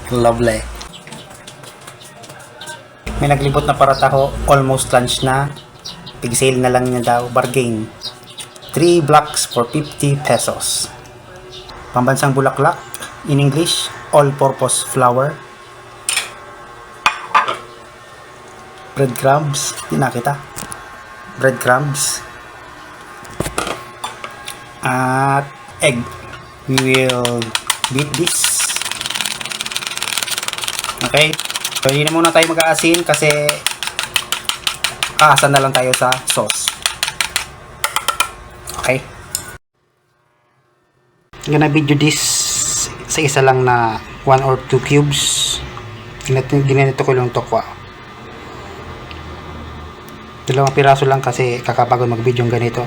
Lovely. May naglibot na parataho, almost lunch na. Big sale na lang niya daw, bargain. 3 blocks for 50 pesos. Pambansang bulaklak, in English, all-purpose flour. Breadcrumbs, di nakita. Breadcrumbs. At egg. We will beat this. Okay. So, hindi na muna tayo mag-aasin kasi aasan na lang tayo sa sauce. Okay. I'm gonna video this sa isa lang na 1 or 2 cubes. Ginanito ko yung tokwa. 2 piraso lang kasi kakapagod mag-video yung ganito.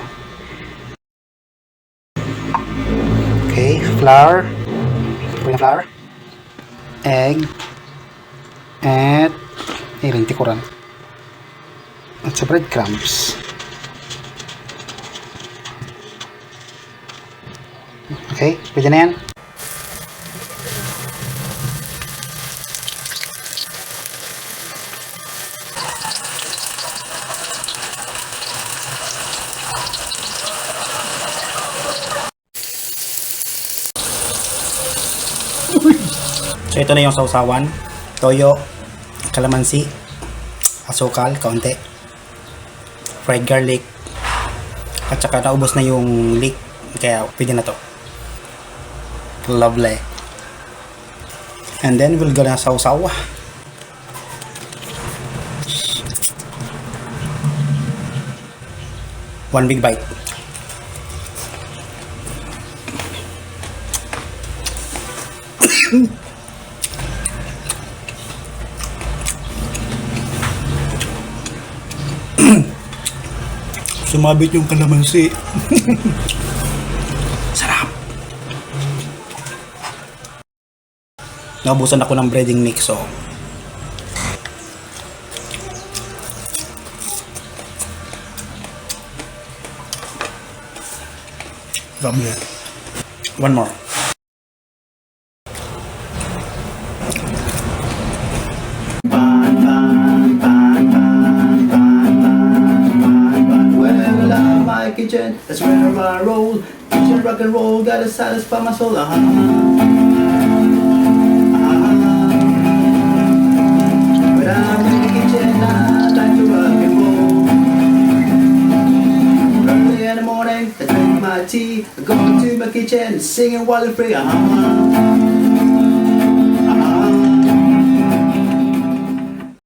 Okay, flour. Flour. Egg. At irinti ko rin. At sa breadcrumbs. Okay, pwede na yan. So ito na yung sausawan. Toyo, kalamansi, asukal, kaunti, fried garlic, at saka naubos na yung leek, kaya pwede na to. Lovely. And then we'll gonna sausaw. One big bite. Sumabit yung kalamansi. Sarap. Naubusan ako ng breading mix, so lovely. One more. Kitchen, that's where I roll. Kitchen rock and roll, gotta satisfy my soul. When I'm in the kitchen, I like to rock and roll. Early in the morning, I drink my tea, I go to my kitchen, singing while I'm free.